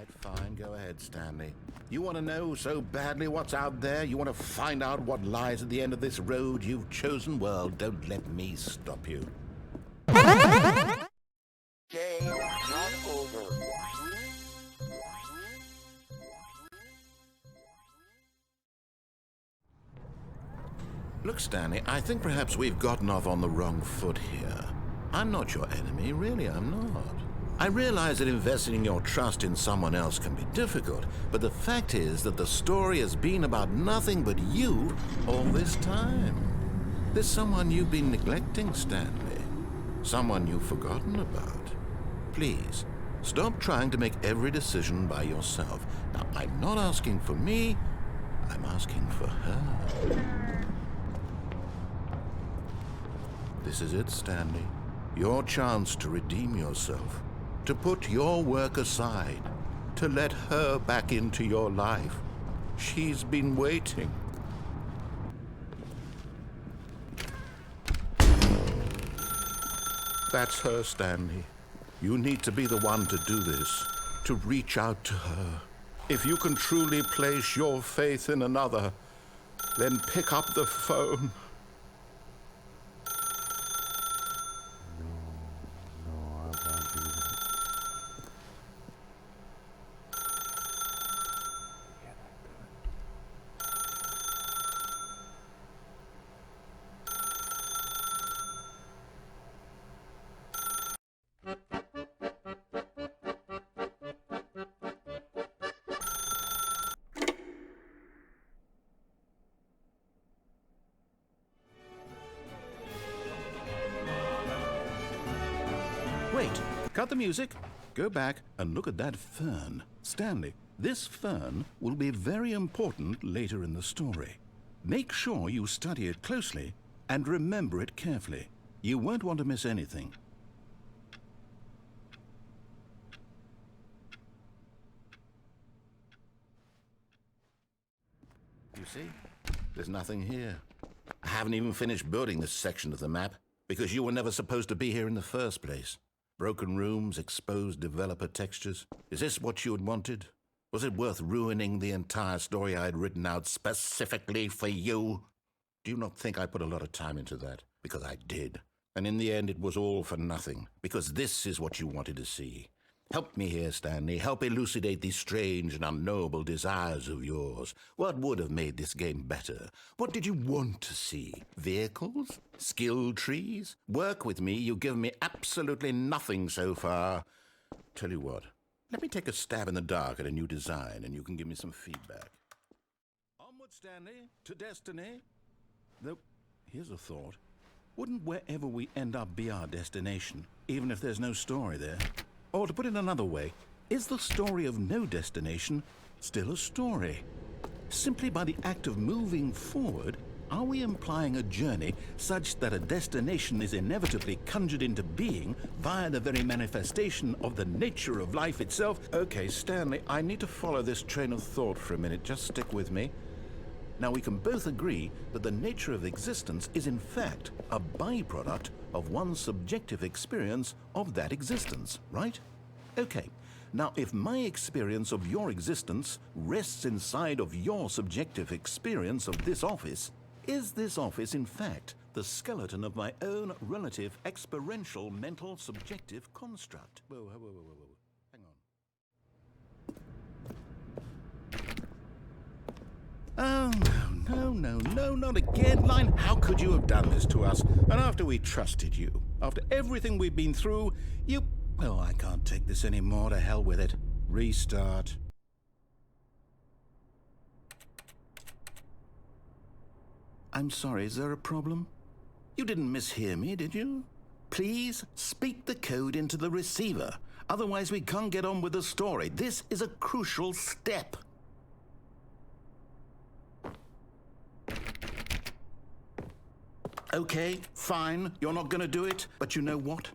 right, fine. Go ahead, Stanley. You want to know so badly what's out there? You want to find out what lies at the end of this road you've chosen? Well, don't let me stop you. Game not over. Look, Stanley, I think perhaps we've gotten off on the wrong foot here. I'm not your enemy, really, I'm not. I realize that investing your trust in someone else can be difficult, but the fact is that the story has been about nothing but you all this time. There's someone you've been neglecting, Stanley. Someone you've forgotten about. Please, stop trying to make every decision by yourself. Now, I'm not asking for me, I'm asking for her. This is it, Stanley. Your chance to redeem yourself. To put your work aside, to let her back into your life. She's been waiting. That's her, Stanley. You need to be the one to do this, to reach out to her. If you can truly place your faith in another, then pick up the phone. Wait, cut the music. Go back and look at that fern. Stanley, this fern will be very important later in the story. Make sure you study it closely and remember it carefully. You won't want to miss anything. You see? There's nothing here. I haven't even finished building this section of the map because you were never supposed to be here in the first place. Broken rooms, exposed developer textures. Is this what you had wanted? Was it worth ruining the entire story I had written out specifically for you? Do you not think I put a lot of time into that? Because I did. And in the end, it was all for nothing. Because this is what you wanted to see. Help me here, Stanley. Help elucidate these strange and unknowable desires of yours. What would have made this game better? What did you want to see? Vehicles? Skill trees? Work with me. You've given me absolutely nothing so far. Tell you what, let me take a stab in the dark at a new design and you can give me some feedback. Onward, Stanley, to destiny. Though, here's a thought. Wouldn't wherever we end up be our destination, even if there's no story there? Or to put it another way, is the story of no destination still a story? Simply by the act of moving forward, are we implying a journey such that a destination is inevitably conjured into being via the very manifestation of the nature of life itself? Okay, Stanley, I need to follow this train of thought for a minute. Just stick with me. Now, we can both agree that the nature of existence is in fact a byproduct of one's subjective experience of that existence, right? Okay, now if my experience of your existence rests inside of your subjective experience of this office, is this office in fact the skeleton of my own relative experiential mental subjective construct? Whoa, whoa, whoa, whoa, whoa, whoa. Hang on. Oh, no, not again, Line. How could you have done this to us? And after we trusted you, after everything we've been through, you... Oh, I can't take this anymore. To hell with it. Restart. I'm sorry, is there a problem? You didn't mishear me, did you? Please speak the code into the receiver. Otherwise, we can't get on with the story. This is a crucial step. Okay, fine, you're not gonna do it, but you know what?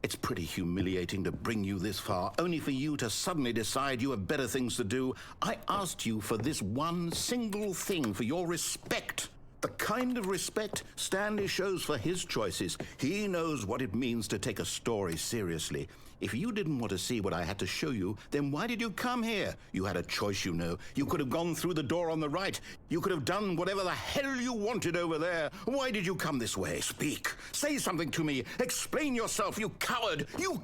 It's pretty humiliating to bring you this far, only for you to suddenly decide you have better things to do. I asked you for this one single thing, for your respect. The kind of respect Stanley shows for his choices. He knows what it means to take a story seriously. If you didn't want to see what I had to show you, then why did you come here? You had a choice, you know. You could have gone through the door on the right. You could have done whatever the hell you wanted over there. Why did you come this way? Speak. Say something to me. Explain yourself, you coward. You...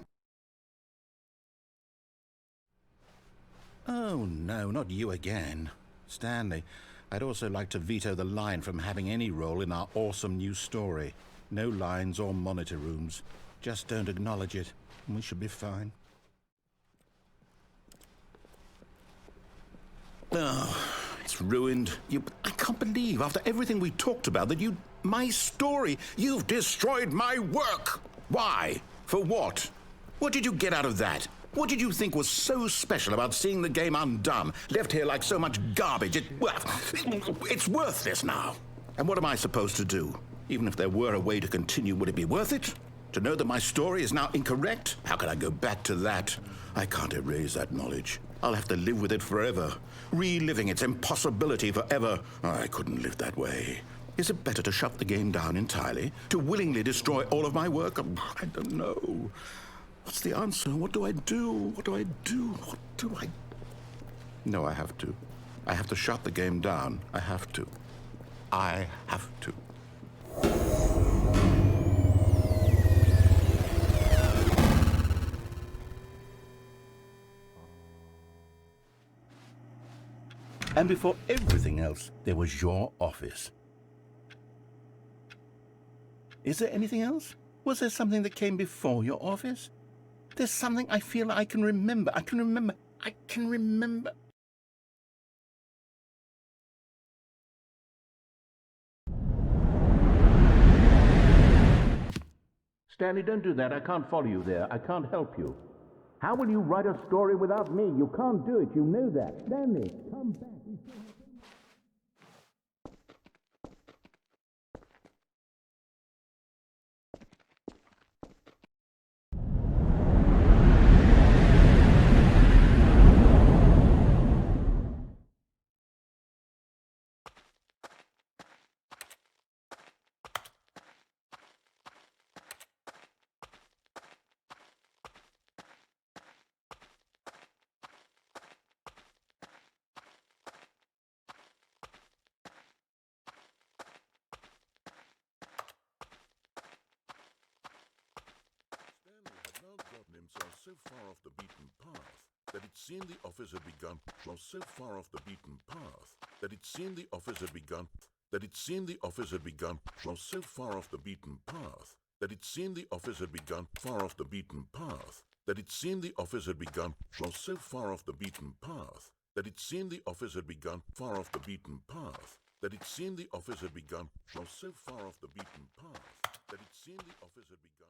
Oh, no, not you again. Stanley, I'd also like to veto the line from having any role in our awesome new story. No lines or monitor rooms. Just don't acknowledge it, and we should be fine. Oh, it's ruined. I can't believe, after everything we talked about, that you... My story! You've destroyed my work! Why? For what? What did you get out of that? What did you think was so special about seeing the game undone, left here like so much garbage? It's worthless now. And what am I supposed to do? Even if there were a way to continue, would it be worth it? To know that my story is now incorrect? How can I go back to that? I can't erase that knowledge. I'll have to live with it forever, reliving its impossibility forever. I couldn't live that way. Is it better to shut the game down entirely? To willingly destroy all of my work? I don't know. What's the answer? What do I do? What do I do? What do I... No, I have to. I have to shut the game down. I have to. I have to. And before everything else, there was your office. Is there anything else? Was there something that came before your office? There's something I feel I can remember. I can remember. Stanley, don't do that. I can't follow you there. I can't help you. How will you write a story without me? You can't do it. You know that. Stanley, come back. So far off the beaten path that it seemed the office had begun. Was so far off the beaten path that it seemed the office had begun. That it seemed the office had begun. Was so far off the beaten path that it seemed the office had begun. Far off the beaten path that it seemed the office had begun. Was so far off the beaten path that it seemed the office had begun. Far off the beaten path that it seemed the office had begun. Was so far off the beaten path that it seemed the office had begun.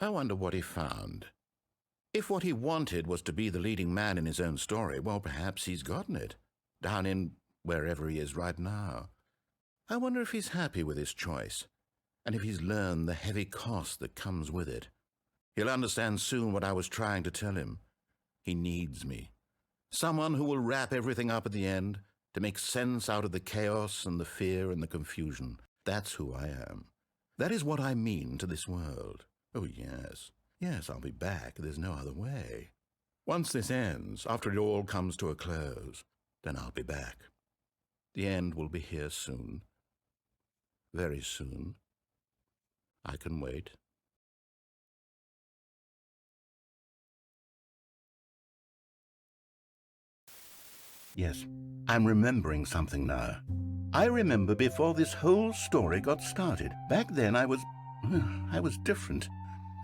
I wonder what he found. If what he wanted was to be the leading man in his own story, well, perhaps he's gotten it, down in wherever he is right now. I wonder if he's happy with his choice, and if he's learned the heavy cost that comes with it. He'll understand soon what I was trying to tell him. He needs me. Someone who will wrap everything up at the end, to make sense out of the chaos and the fear and the confusion. That's who I am. That is what I mean to this world. Oh, yes. Yes, I'll be back. There's no other way. Once this ends, after it all comes to a close, then I'll be back. The end will be here soon. Very soon. I can wait. Yes, I'm remembering something now. I remember before this whole story got started. Back then I was different.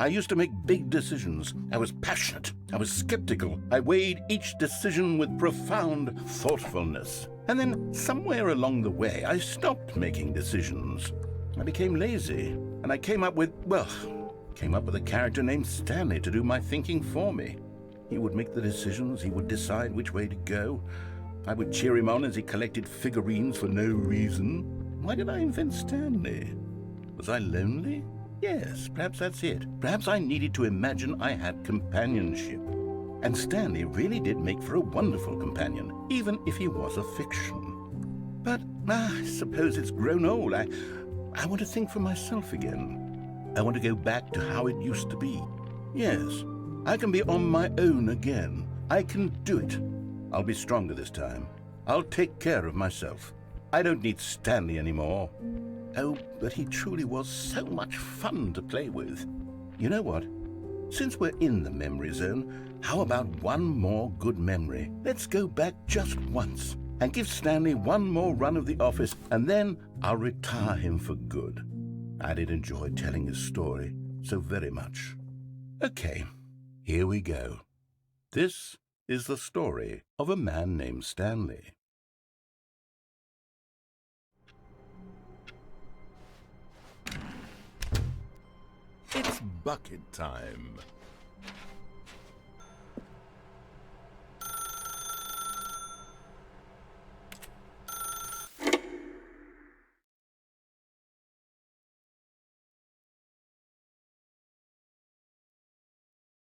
I used to make big decisions. I was passionate. I was skeptical. I weighed each decision with profound thoughtfulness. And then somewhere along the way, I stopped making decisions. I became lazy, and I came up with a character named Stanley to do my thinking for me. He would make the decisions. He would decide which way to go. I would cheer him on as he collected figurines for no reason. Why did I invent Stanley? Was I lonely? Yes, perhaps that's it. Perhaps I needed to imagine I had companionship. And Stanley really did make for a wonderful companion, even if he was a fiction. But I suppose it's grown old. I want to think for myself again. I want to go back to how it used to be. Yes, I can be on my own again. I can do it. I'll be stronger this time. I'll take care of myself. I don't need Stanley anymore. Oh, but he truly was so much fun to play with. You know what? Since we're in the memory zone, how about one more good memory? Let's go back just once and give Stanley one more run of the office, and then I'll retire him for good. I did enjoy telling his story so very much. Okay, here we go. This is the story of a man named Stanley. It's bucket time.